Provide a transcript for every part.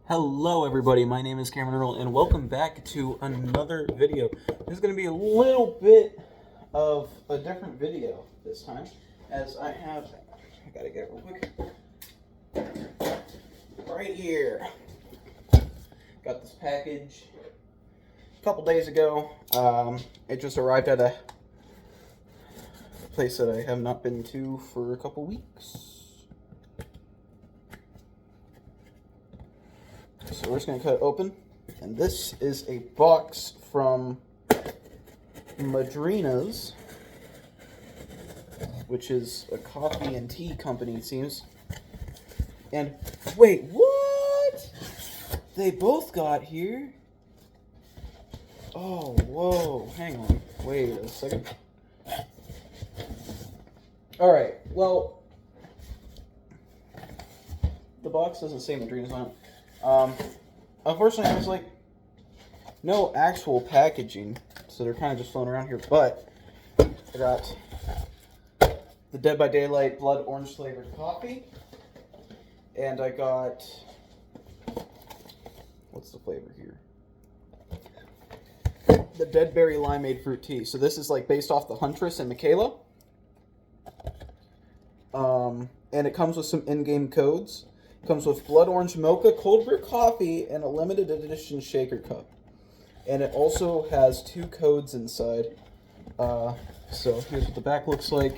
Hello everybody, my name is Cameron Earl and welcome back to another video. This is going to be a little bit of a different video this time, as I gotta get it real quick, right here. Got this package a couple days ago. It just arrived at a place that I have not been to for a couple weeks. So we're just going to cut it open, and this is a box from Madrinas, which is a coffee and tea company, it seems. And, wait, what? They both got here? Oh, whoa, hang on, wait a second. Alright, well, the box doesn't say Madrinas on it. Unfortunately, there's like no actual packaging, so they're kind of just floating around here. But I got the Dead by Daylight Blood Orange flavored coffee, and I got, what's the flavor here? The Dead Berry Limeade Fruit Tea. So this is like based off the Huntress and Michaela, and it comes with some in-game codes. Comes with Blood Orange Mocha, cold brew coffee, and a limited edition shaker cup. And it also has 2 codes inside. So here's what the back looks like.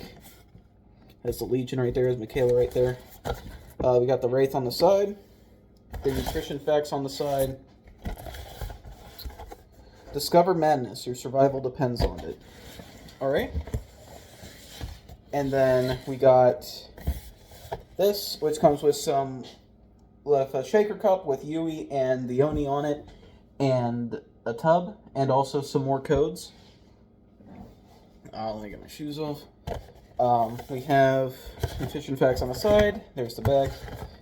There's the Legion right there, there's Michaela right there. We got the Wraith on the side. The nutrition facts on the side. Discover madness, your survival depends on it. Alright. And then we got this, which comes with a shaker cup with Yui and the Oni on it, and a tub, and also some more codes. Let me get my shoes off. We have nutrition facts on the side. There's the bag.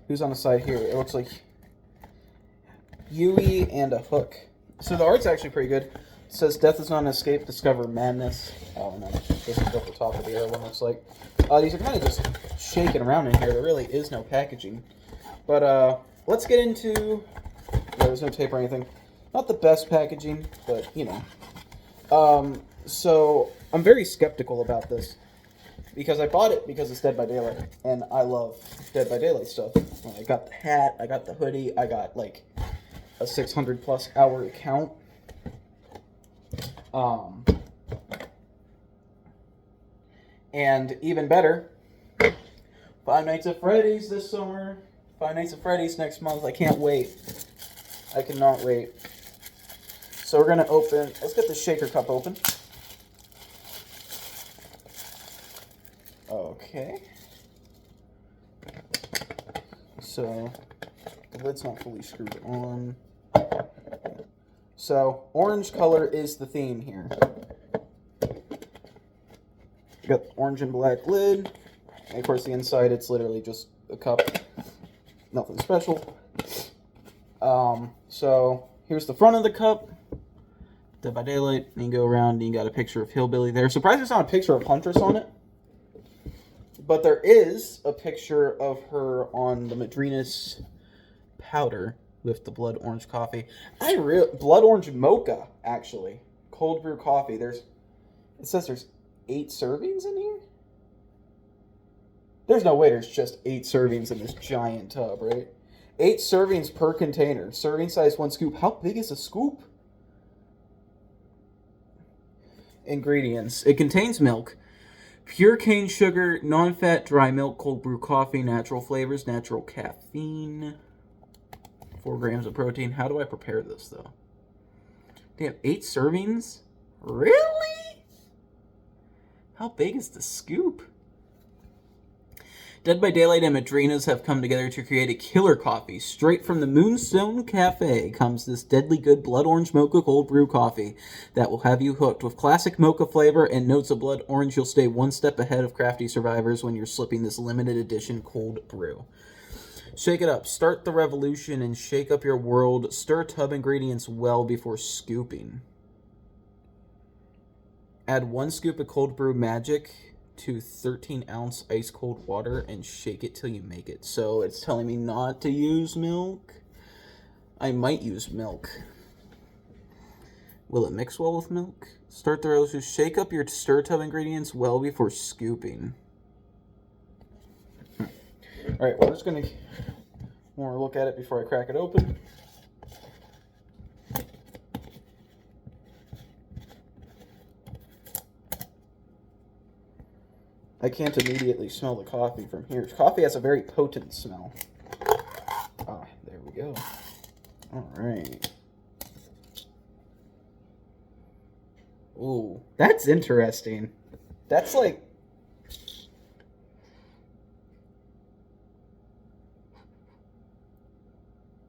Who's on the side here? It looks like Yui and a hook. So the art's actually pretty good. It says, "Death is not an escape, discover madness." Oh, no. This is what the top of the other one looks like. These are kind of just shaking around in here. There really is no packaging. But let's get into... there's no tape or anything. Not the best packaging, but, you know. So, I'm very skeptical about this. Because I bought it because it's Dead by Daylight. And I love Dead by Daylight stuff. I got the hat, I got the hoodie, I got, like, a 600-plus hour account. And even better, Five Nights at Freddy's this summer. Five Nights at Freddy's next month. I can't wait. I cannot wait. So we're going to open... let's get the shaker cup open. Okay. So, the lid's not fully screwed on. So, orange color is the theme here. You got the orange and black lid. And of course, the inside, it's literally just a cup. Nothing special. So, here's the front of the cup. Dead by Daylight. And you go around and you got a picture of Hillbilly there. Surprised there's not a picture of Huntress on it. But there is a picture of her on the Madrinas powder with the blood orange coffee. Blood orange mocha, actually. Cold brew coffee. It says there's 8 servings in here? There's no way there's just 8 servings in this giant tub, right? 8 servings per container. Serving size 1 scoop. How big is a scoop? Ingredients. It contains milk, pure cane sugar, non-fat dry milk, cold brew coffee, natural flavors, natural caffeine, 4 grams of protein. How do I prepare this, though? They have 8 servings? Really? How big is the scoop? Dead by Daylight and Madrinas have come together to create a killer coffee. Straight from the Moonstone Cafe comes this deadly good blood orange mocha cold brew coffee that will have you hooked. With classic mocha flavor and notes of blood orange, you'll stay one step ahead of crafty survivors when you're slipping this limited edition cold brew. Shake it up. Start the revolution and shake up your world. Stir tub ingredients well before scooping. Add 1 scoop of cold brew magic to 13-ounce ice cold water and shake it till you make it. So it's telling me not to use milk. I might use milk. Will it mix well with milk? Start the roast. Shake up your stir tub ingredients well before scooping. Alright, we're just going to more look at it before I crack it open. I can't immediately smell the coffee from here. Coffee has a very potent smell. Ah, there we go. Alright. Ooh, that's interesting. That's like...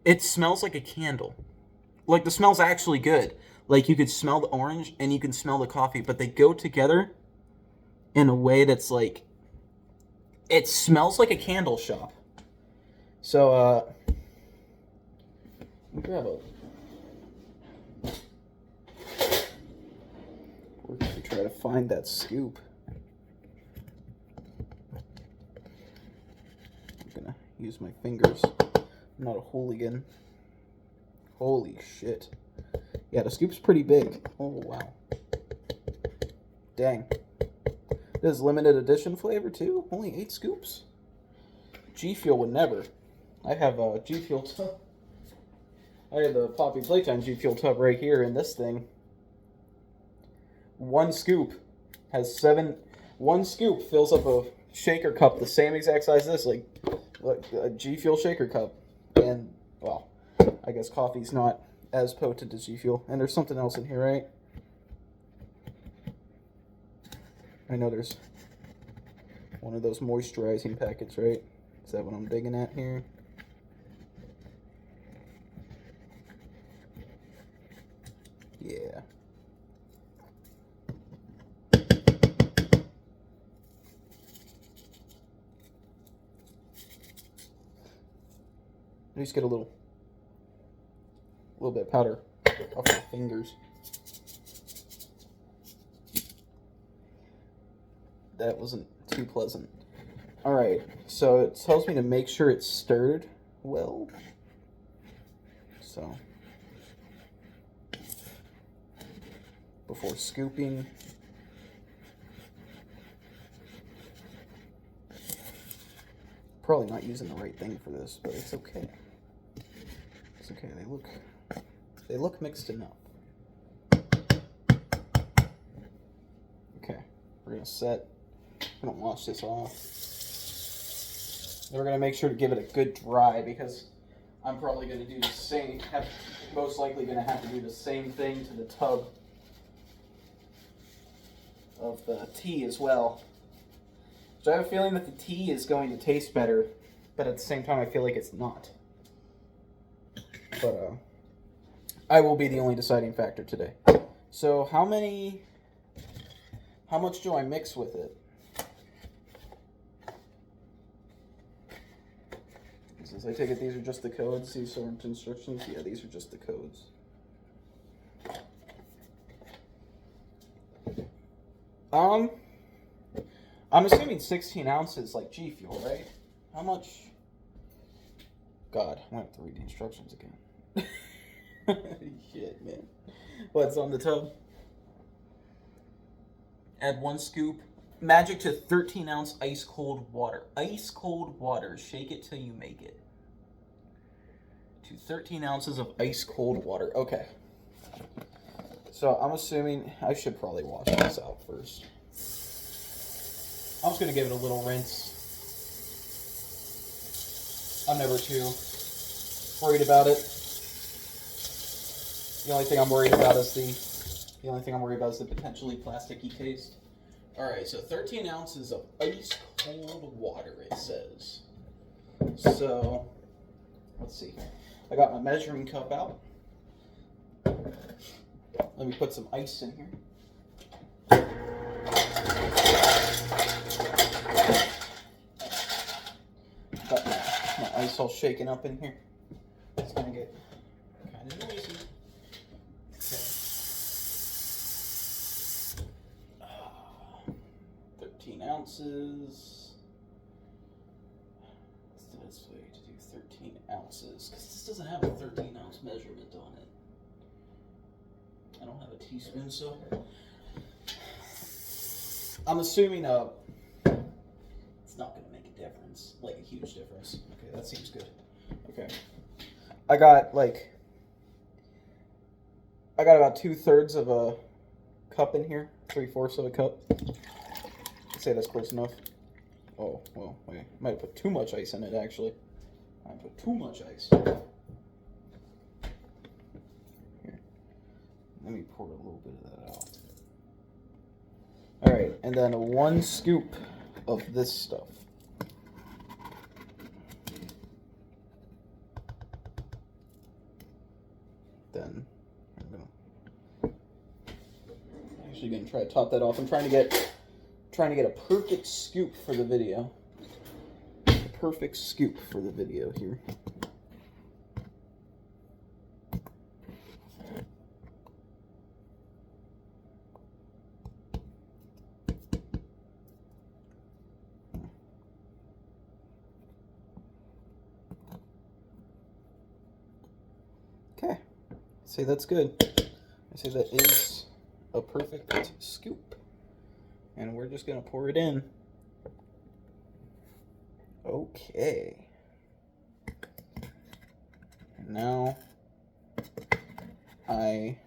It smells like a candle. Like, the smell's actually good. Like, you could smell the orange and you can smell the coffee, but they go together in a way that's like... It smells like a candle shop. So, let me grab a... We're going to try to find that scoop. I'm going to use my fingers. I'm not a hooligan. Holy shit. Yeah, the scoop's pretty big. Oh, wow. Dang. This is limited edition flavor, too? Only 8 scoops? G Fuel would never. I have a G Fuel tub. I have the Poppy Playtime G Fuel tub right here, and this thing... 1 scoop has 7... 1 scoop fills up a shaker cup the same exact size as this, like a G Fuel shaker cup. And, well, I guess coffee's not as potent as G Fuel. And there's something else in here, right? I know there's one of those moisturizing packets, right? Is that what I'm digging at here? Yeah. At least get a little bit of powder off my fingers. That wasn't too pleasant. Alright, so it tells me to make sure it's stirred well. So, before scooping. Probably not using the right thing for this, but it's okay. It's okay, they look mixed enough. Okay, we're gonna set. I'm gonna wash this off. Then we're gonna make sure to give it a good dry because I'm probably gonna do the same. Most likely gonna have to do the same thing to the tub of the tea as well. So I have a feeling that the tea is going to taste better, but at the same time I feel like it's not. But I will be the only deciding factor today. So how much do I mix with it? Since I take it these are just the codes, these aren't instructions. Yeah, these are just the codes. I'm assuming 16 ounces like G Fuel, right? How much? God, I'm gonna have to read the instructions again. Shit, man. What's on the tub? Add 1 scoop. Magic to 13-ounce ice cold water. Ice cold water. Shake it till you make it. To 13 ounces of ice cold water. Okay. So I'm assuming I should probably wash this out first. I'm just going to give it a little rinse. I'm never too worried about it. The only thing I'm worried about is the potentially plasticky taste. Alright, so 13 ounces of ice cold water, it says. So, let's see. I got my measuring cup out. Let me put some ice in here. Got my ice all shaken up in here. It's gonna get kind of noisy. Okay. 13 ounces. What's the best way to do 13 13 ounces, because this doesn't have a 13-ounce measurement on it. I don't have a teaspoon, so I'm assuming it's not going to make a difference, like a huge difference. Okay, that seems good. Okay, I got about 2/3 of a cup in here, 3/4 of a cup. I'd say that's close enough. Oh, well, wait, might have put too much ice in it, actually. I put too much ice. Here, let me pour a little bit of that out. All right, and then 1 scoop of this stuff. Then I'm actually gonna try to top that off. I'm trying to get a perfect scoop for the video. A perfect scoop for the video here. Okay, I'd say that's good. I say that is a perfect scoop. And we're just gonna pour it in. Okay. And now I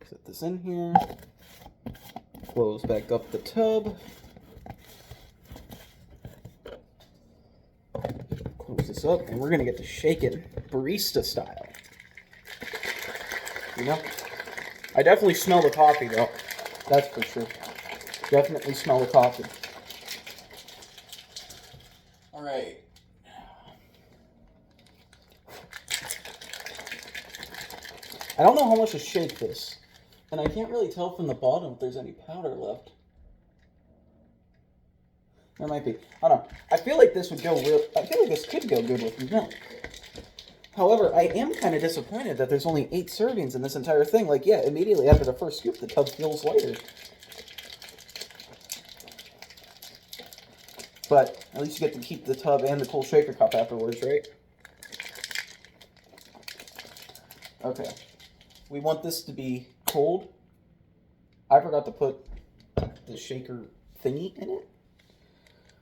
set this in here, close back up the tub, close this up, and we're gonna get to shake it barista style. You know? I definitely smell the coffee though. That's for sure. Definitely smell the coffee. All right. I don't know how much to shake this, and I can't really tell from the bottom if there's any powder left. There might be. I don't know. I feel like this would go real. I feel like this could go good with milk. However, I am kind of disappointed that there's only 8 servings in this entire thing. Like, yeah, immediately after the first scoop, the tub feels lighter. But at least you get to keep the tub and the cool shaker cup afterwards, right? Okay. We want this to be cold. I forgot to put the shaker thingy in it.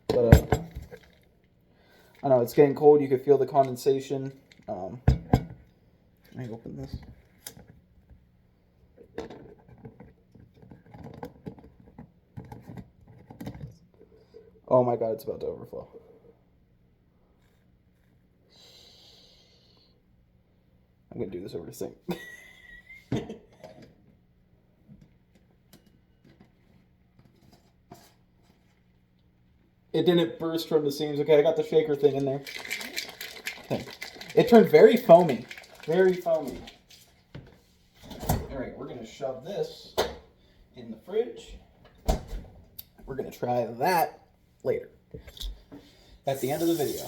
But, I know, it's getting cold. You can feel the condensation. Can I open this? Oh my god, it's about to overflow. I'm gonna do this over the sink. It didn't burst from the seams. Okay, I got the shaker thing in there. Okay. It turned very foamy. Very foamy. Alright, we're gonna shove this in the fridge. We're gonna try that later. At the end of the video.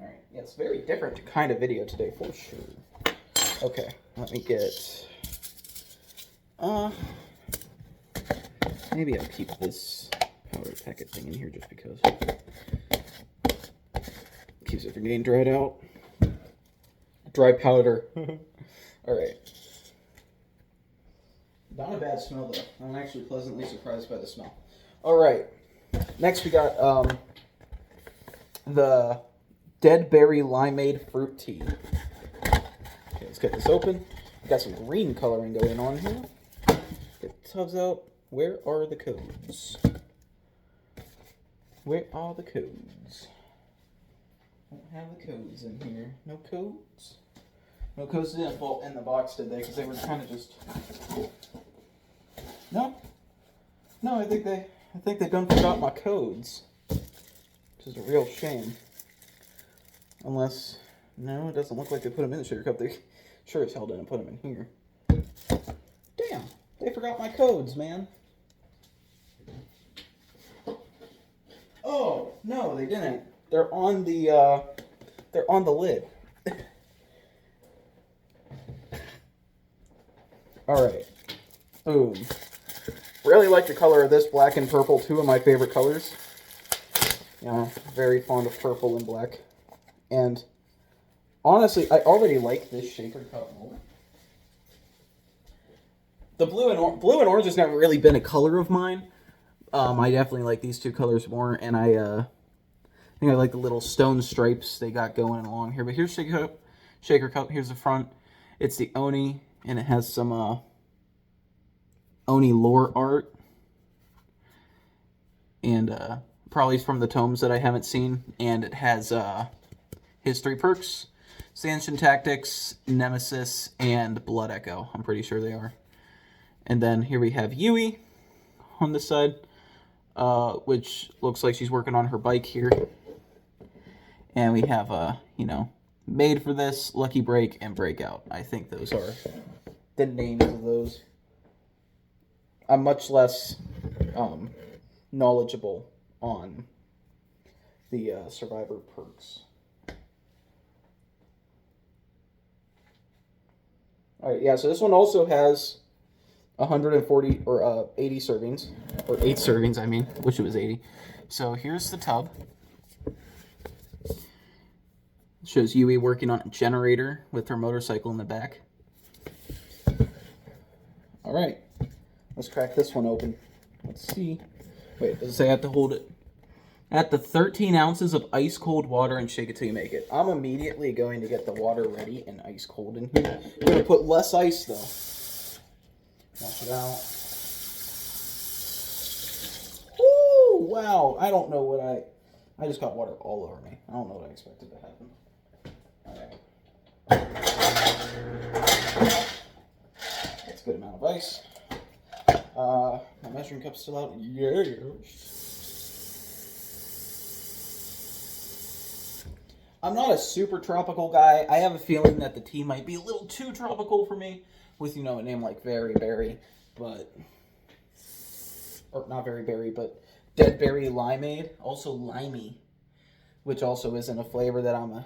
Alright, yeah, it's a very different kind of video today for sure. Okay, let me get maybe I'll keep this powder packet thing in here just because. Keeps it from getting dried out. Dry powder. Alright. Not a bad smell though. I'm actually pleasantly surprised by the smell. Alright. Next we got the Dead Berry Limeade Fruit Tea. Okay, let's get this open. We got some green coloring going on here. Get the tubs out. Where are the codes? Where are the codes? Don't have the codes in here. No codes? No codes didn't fall in the box, did they? Because they were kind of just... No? No, I think they done forgot my codes. Which is a real shame. Unless... No, it doesn't look like they put them in the sugar cup. They sure as hell didn't put them in here. Damn. They forgot my codes, man. Oh, no, they didn't. They're on the lid. Alright. Boom. Really like the color of this, black and purple, two of my favorite colors. You know, very fond of purple and black. And honestly, I already like this shaker cup mold. The blue and orange has never really been a color of mine. I definitely like these two colors more, and I think I like the little stone stripes they got going along here. But here's shaker cup. Here's the front. It's the Oni, and it has some Oni lore art, and probably from the tomes that I haven't seen. And it has history perks, Sanchin Tactics, Nemesis, and Blood Echo. I'm pretty sure they are. And then here we have Yui on this side, which looks like she's working on her bike here. And we have, you know, Made for This, Lucky Break, and Breakout. I think those are the names of those. I'm much less knowledgeable on the Survivor perks. Alright, yeah, so this one also has 140 or 80 servings, or 8 servings, I mean. Wish it was 80. So here's the tub. Shows Yui working on a generator with her motorcycle in the back. Alright, let's crack this one open. Let's see. Wait, does it say I have to hold it? Add the 13 ounces of ice cold water and shake it till you make it. I'm immediately going to get the water ready and ice cold in here. I'm going to put less ice though. Wash it out. Woo! Wow, I don't know what I just got water all over me. I don't know what I expected to happen. That's a good amount of ice. My measuring cup's still out. Yeah. I'm not a super tropical guy. I have a feeling that the tea might be a little too tropical for me, with, you know, a name like Very Berry, but, or not Very Berry, but Dead Berry Limeade, also limey, which also isn't a flavor that I'm a...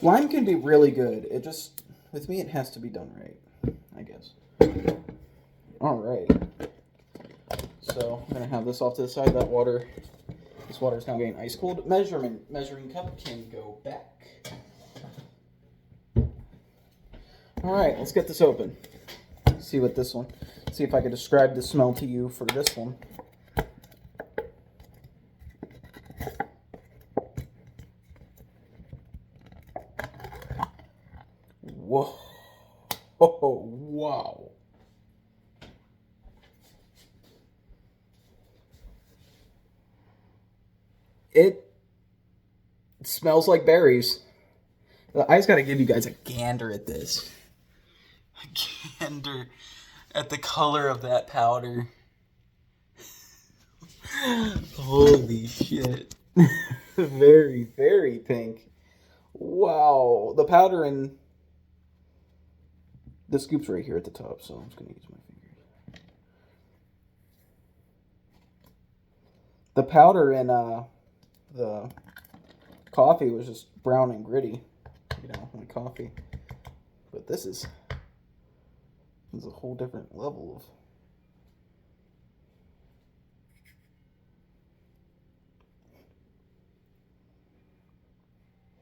Lime can be really good. It just, with me, it has to be done right, I guess. Alright. So, I'm going to have this off to the side. That water, this water is now getting ice cold. Measuring cup can go back. Alright, let's get this open. See what this one, see if I can describe the smell to you for this one. Whoa. Oh, wow. It smells like berries. I just gotta give you guys a gander at this. A gander at the color of that powder. Holy shit. Very, very pink. Wow. The powder in... The scoop's right here at the top, so I'm just going to use my fingers. The powder in the coffee was just brown and gritty, you know, like coffee. But this is a whole different level of...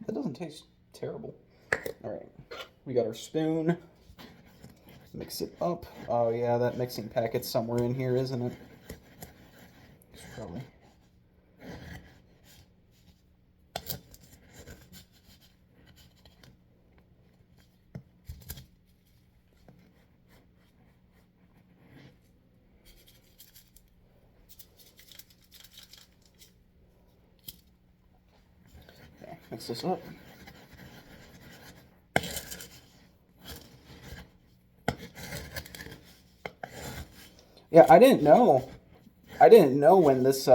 That doesn't taste terrible. All right, we got our spoon. Mix it up. Oh yeah, that mixing packet's somewhere in here, isn't it? It's probably... Okay, mix this up. Yeah, I didn't know when this,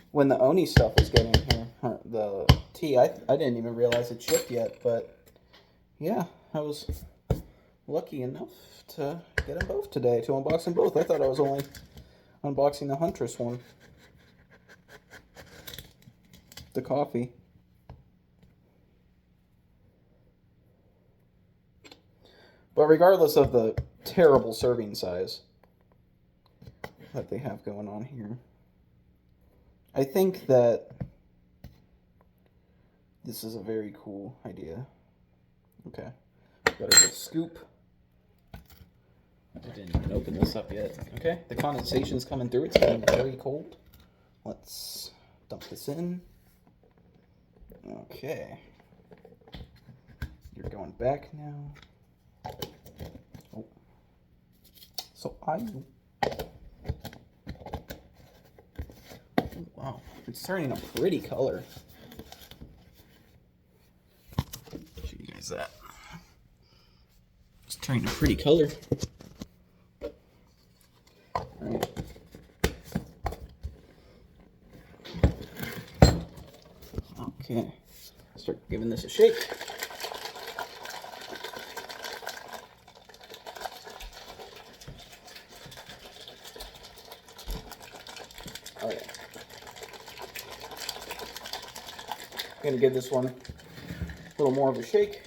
when the Oni stuff was getting here, the tea. I didn't even realize it shipped yet, but yeah, I was lucky enough to get them both today, to unbox them both. I thought I was only unboxing the Huntress one. The coffee. But regardless of the terrible serving size, that they have going on here. I think that this is a very cool idea. Okay, got a good scoop. I didn't even open this up yet. Okay, the condensation's coming through. It's getting very cold. Let's dump this in. Okay. You're going back now. Oh. So oh, wow, it's turning a pretty color. Show you guys that. It's turning a pretty color. Alright. Okay. Start giving this a shake. Alright. I'm gonna give this one a little more of a shake.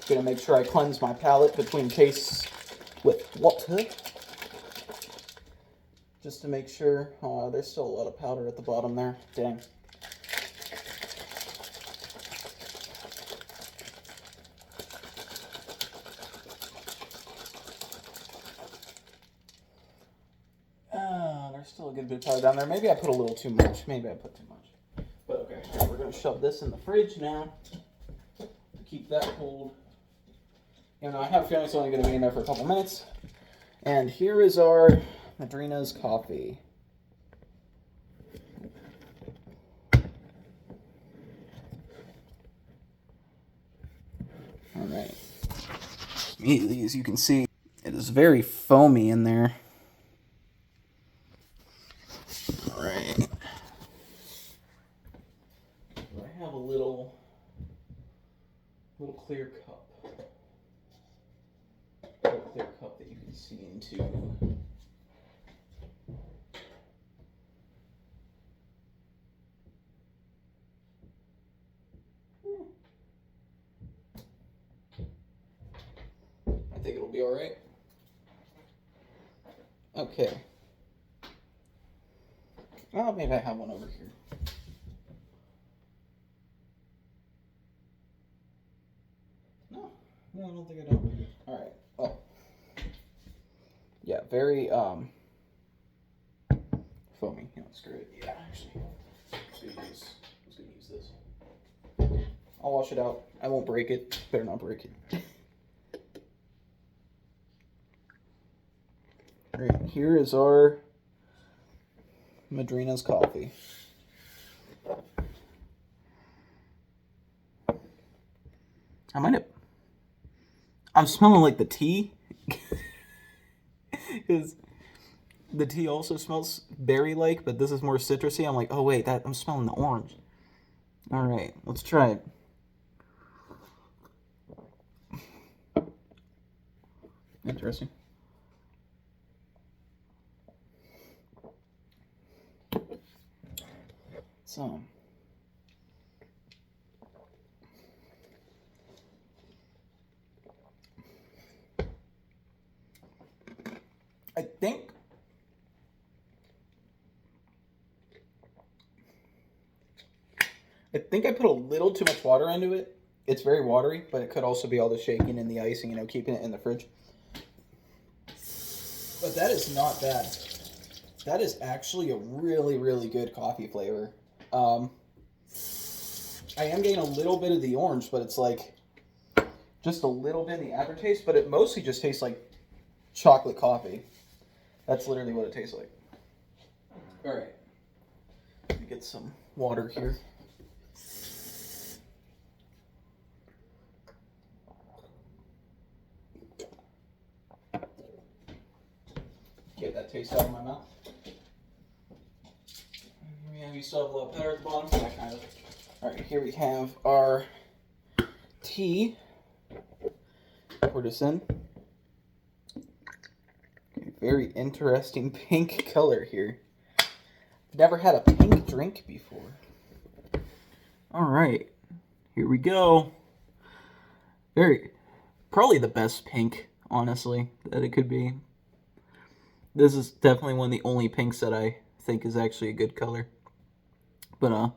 Gonna make sure I cleanse my palate between tastes with water. Just to make sure. Oh, there's still a lot of powder at the bottom there. Dang. There's still a good bit of powder down there. Maybe I put a little too much. Maybe I put too much. But okay, we're gonna shove this in the fridge now to keep that cold. You know, I have a feeling it's only going to be in there for a couple minutes. And here is our Madrinas coffee. Alright. Immediately, as you can see, it is very foamy in there. Alright. I have a little clear cup. Clear cup that you can see into. I think it'll be all right. Okay. Well, maybe I have one over here. No, I don't think I do. All right. Well. Yeah, very foamy. You know, screw it. Yeah, actually, I was gonna use this. I'll wash it out. I won't break it. Better not break it. All right, here is our Madrinas coffee. I'm smelling like the tea. Because the tea also smells berry-like, but this is more citrusy. I'm like, oh wait, I'm smelling the orange. All right, let's try it. Interesting. So, I think I put a little too much water into it. It's very watery, but it could also be all the shaking and the icing, you know, keeping it in the fridge. But that is not bad. That is actually a really, really good coffee flavor. I am getting a little bit of the orange, but it's like just a little bit in the aftertaste, but it mostly just tastes like chocolate coffee. That's literally what it tastes like. All right. Let me get some water here. Get that taste out of my mouth. Yeah, we still have a little powder at the bottom. That kind of. All right, here we have our tea. Pour this in. Okay, very interesting pink color here. Never had a pink drink before. All right, here we go. Probably the best pink honestly, that it could be. This is definitely one of the only pinks that I think is actually a good color. But,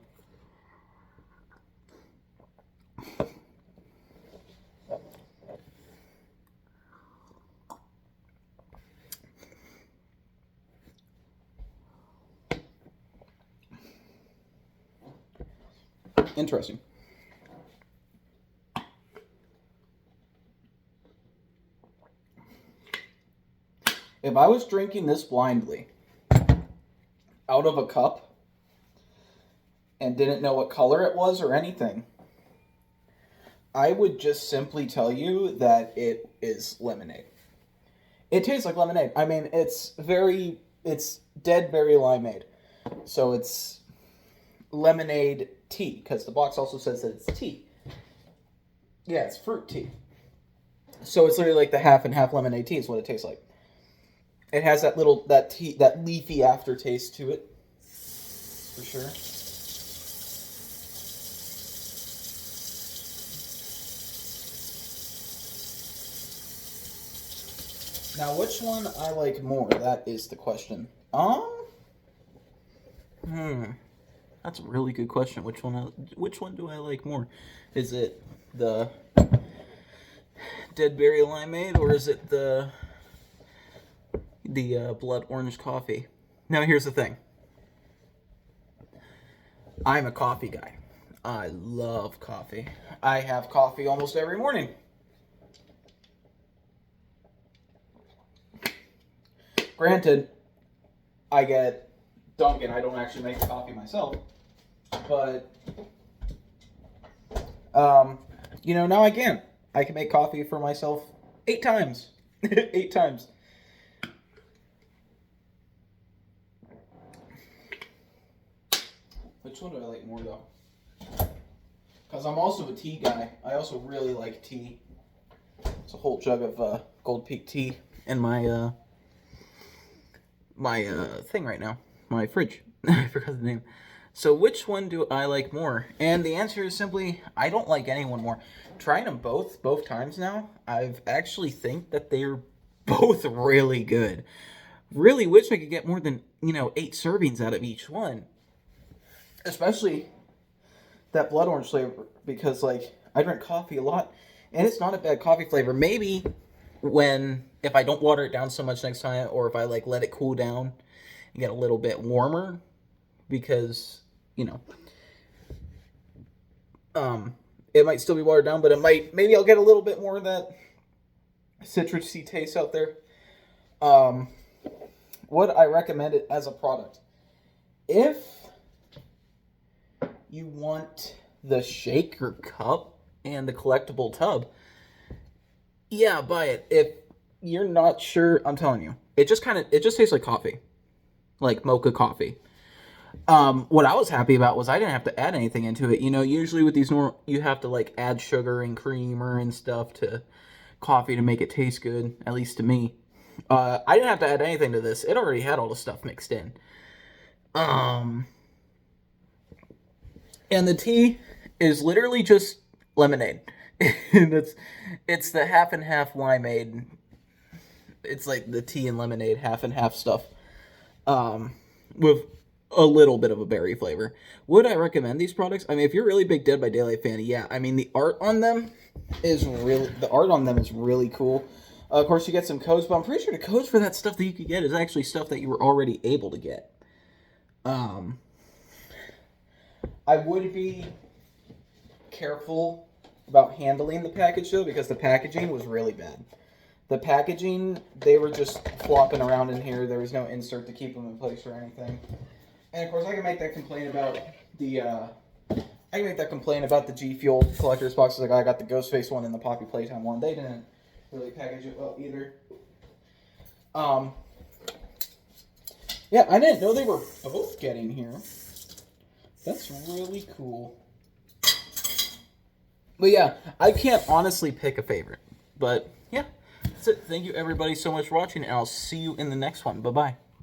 interesting. If I was drinking this blindly out of a cup and didn't know what color it was or anything, I would just simply tell you that it is lemonade. It tastes like lemonade. I mean, it's dead berry limeade. So it's lemonade tea, because the box also says that it's tea. Yeah, it's fruit tea. So it's literally like the half and half lemonade tea is what it tastes like. It has that leafy aftertaste to it, for sure. Now, which one I like more? That is the question. That's a really good question. Which one do I like more? Is it the dead berry limeade, or is it the blood orange coffee? Now, here's the thing. I'm a coffee guy. I love coffee. I have coffee almost every morning. Granted, I get Dunkin'. I don't actually make the coffee myself. But, now I can. I can make coffee for myself 8 times. 8 times. Which one do I like more, though? Because I'm also a tea guy. I also really like tea. It's a whole jug of Gold Peak tea in my thing right now. My fridge. I forgot the name. So which one do I like more? And the answer is simply, I don't like anyone more. Trying them both times now, I've actually think that they're both really good. Really wish I could get more than, 8 servings out of each one. Especially that blood orange flavor, because, I drink coffee a lot, and it's not a bad coffee flavor. Maybe if I don't water it down so much next time, or if I, let it cool down and get a little bit warmer, because, it might still be watered down, but maybe I'll get a little bit more of that citrusy taste out there. Would I recommend it as a product? If you want the shaker cup and the collectible tub, yeah, buy it. If you're not sure, I'm telling you, it just tastes like coffee, like mocha coffee. What I was happy about was I didn't have to add anything into it. Usually with these you have to add sugar and creamer and stuff to coffee to make it taste good, at least to me. I didn't have to add anything to this. It already had all the stuff mixed in. And the tea is literally just lemonade. It's the half and half limeade. It's like the tea and lemonade half and half stuff. With a little bit of a berry flavor. Would I recommend these products? I mean, if you're a really big Dead by Daylight fan, yeah. I mean, the art on them is really cool. Of course, you get some codes, but I'm pretty sure the codes for that stuff that you could get is actually stuff that you were already able to get. I would be careful about handling the package, though, because the packaging was really bad. The packaging, they were just flopping around in here. There was no insert to keep them in place or anything. And of course, I can make that complaint about the G Fuel collector's boxes. Like I got the Ghostface one and the Poppy Playtime one. They didn't really package it well either. Yeah, I didn't know they were both getting here. That's really cool. But yeah, I can't honestly pick a favorite. But yeah, that's it. Thank you everybody so much for watching, and I'll see you in the next one. Bye-bye.